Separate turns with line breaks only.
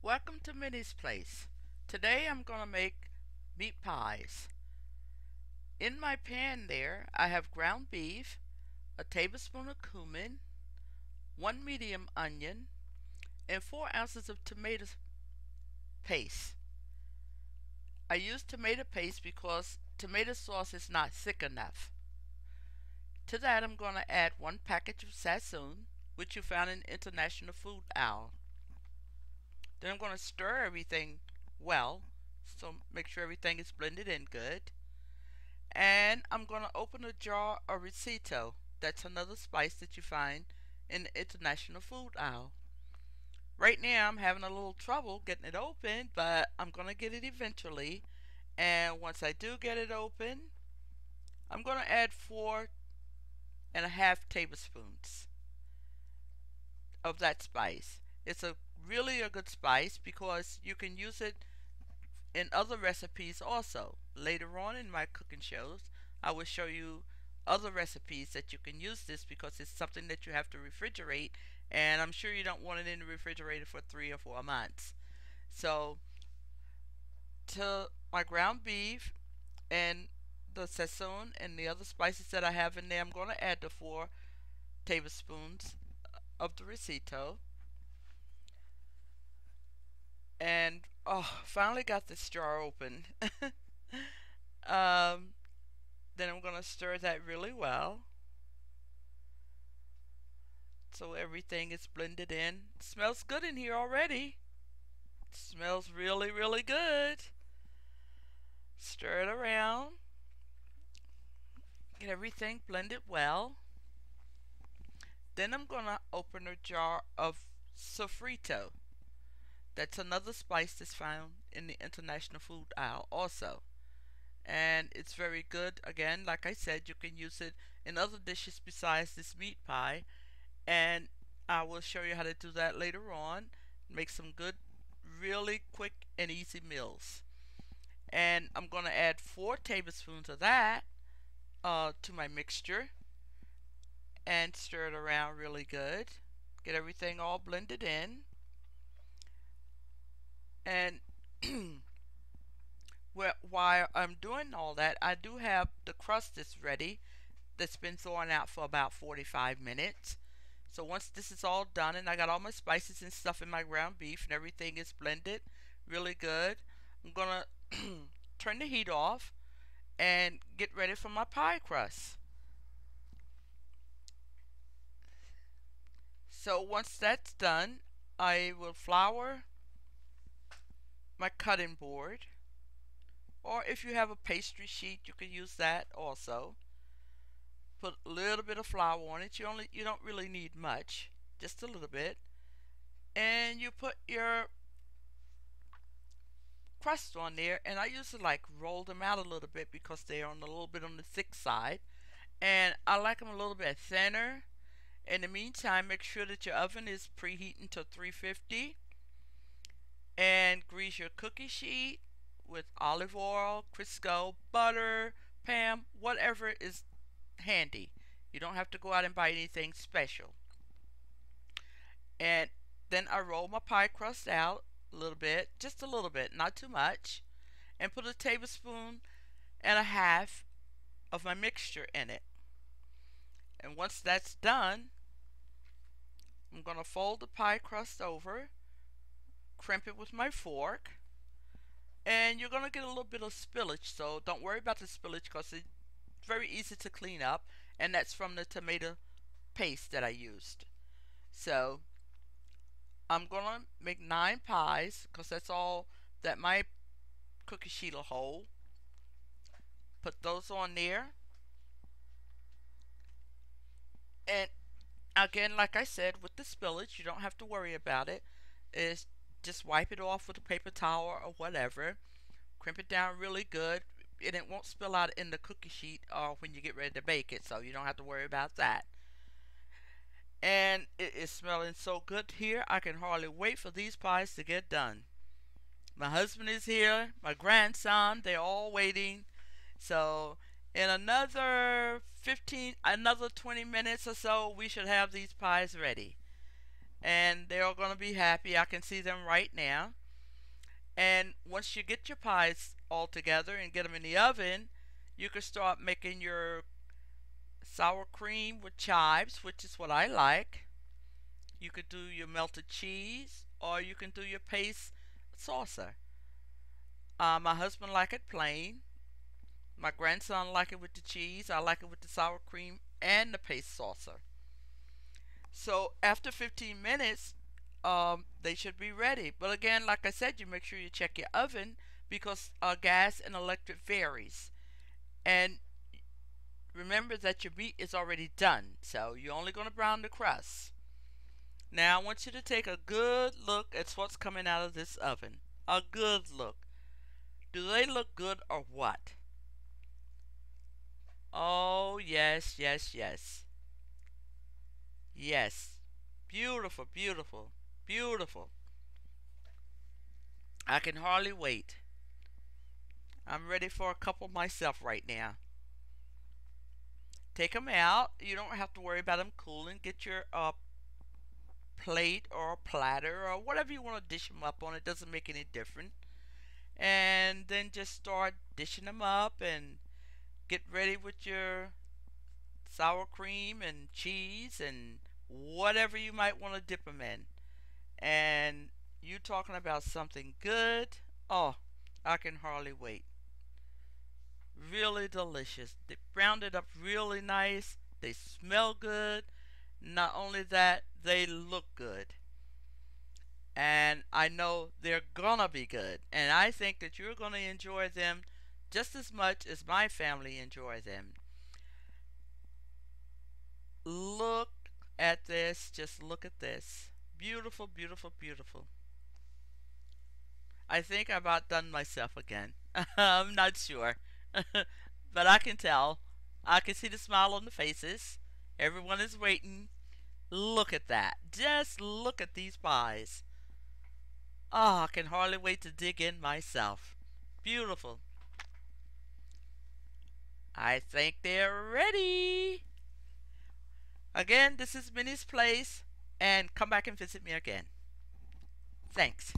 Welcome to Minnie's Place. Today I'm going to make meat pies. In my pan there I have ground beef, a tablespoon of cumin, 1 medium onion, and 4 ounces of tomato paste. I use tomato paste because tomato sauce is not thick enough. To that I'm going to add 1 package of sassoon, which you found in International Food Aisle. Then I'm going to stir everything well, so make sure everything is blended in good. And I'm going to open a jar of risotto. That's another spice that you find in the International Food Aisle. Right now I'm having a little trouble getting it open, but I'm going to get it eventually. And once I do get it open, I'm going to add 4.5 tablespoons of that spice. It's really a good spice because you can use it in other recipes also. Later on in my cooking shows, I will show you other recipes that you can use this because it's something that you have to refrigerate, and I'm sure you don't want it in the refrigerator for 3 or 4 months. So to my ground beef and the sazon and the other spices that I have in there, I'm going to add the 4 tablespoons of the risotto. And finally got this jar open. Then I'm going to stir that really well so everything is blended in. It smells good in here already. It smells really, really good. Stir it around. Get everything blended well. Then I'm going to open a jar of sofrito. That's another spice that's found in the International Food Aisle also. And it's very good. Again, like I said, you can use it in other dishes besides this meat pie, and I will show you how to do that later on. Make some good, really quick and easy meals. And I'm going to add 4 tablespoons of that to my mixture and stir it around really good. Get everything all blended in. And while I'm doing all that, I do have the crust that's ready, that's been thawing out for about 45 minutes. So once this is all done and I got all my spices and stuff in my ground beef and everything is blended really good, I'm gonna turn the heat off and get ready for my pie crust. So once that's done, I will flour my cutting board, or if you have a pastry sheet you can use that also. Put a little bit of flour on it. You don't really need much, just a little bit. And you put your crust on there, and I usually like roll them out a little bit because they're on a little bit on the thick side, and I like them a little bit thinner. In the meantime, make sure that your oven is preheating to 350, and grease your cookie sheet with olive oil, Crisco, butter, Pam, whatever is handy. You don't have to go out and buy anything special. And then I roll my pie crust out a little bit, just a little bit, not too much, and put a tablespoon and a half of my mixture in it. And once that's done, I'm going to fold the pie crust over, crimp it with my fork, and you're going to get a little bit of spillage, so don't worry about the spillage because it's very easy to clean up, and that's from the tomato paste that I used. So I'm going to make 9 pies because that's all that my cookie sheet will hold. Put those on there. And again, like I said, with the spillage, you don't have to worry about it. It's just wipe it off with a paper towel or whatever. Crimp it down really good, and it won't spill out in the cookie sheet when you get ready to bake it, so you don't have to worry about that. And it is smelling so good here, I can hardly wait for these pies to get done. My husband is here, my grandson, they're all waiting. So in another 20 minutes or so, we should have these pies ready. and they're going to be happy. I can see them right now. And once you get your pies all together and get them in the oven, you can start making your sour cream with chives, which is what I like. You could do your melted cheese, or you can do your paste salsa. My husband like it plain. My grandson like it with the cheese. I like it with the sour cream and the paste salsa. So after 15 minutes, they should be ready. But again, like I said, you make sure you check your oven because gas and electric varies. And remember that your meat is already done, so you're only going to brown the crust. Now I want you to take a good look at what's coming out of this oven. A good look. Do they look good or what? Oh, yes, yes, yes. Yes. Beautiful, beautiful, beautiful. I can hardly wait. I'm ready for a couple myself right now. Take them out. You don't have to worry about them cooling. Get your plate or a platter or whatever you want to dish them up on. It doesn't make any difference. And then just start dishing them up and get ready with your sour cream and cheese and whatever you might want to dip them in. And you talking about something good? Oh, I can hardly wait. Really delicious. They browned it up really nice. They smell good. Not only that, they look good. And I know they're gonna be good. And I think that you're gonna enjoy them just as much as my family enjoy them. Look at this. Just look at this. Beautiful, beautiful, beautiful. I think I've outdone myself again. I'm not sure. But I can tell. I can see the smile on the faces. Everyone is waiting. Look at that. Just look at these pies. Oh, I can hardly wait to dig in myself. Beautiful. I think they're ready. Again, this is Minnie's Place, and come back and visit me again. Thanks.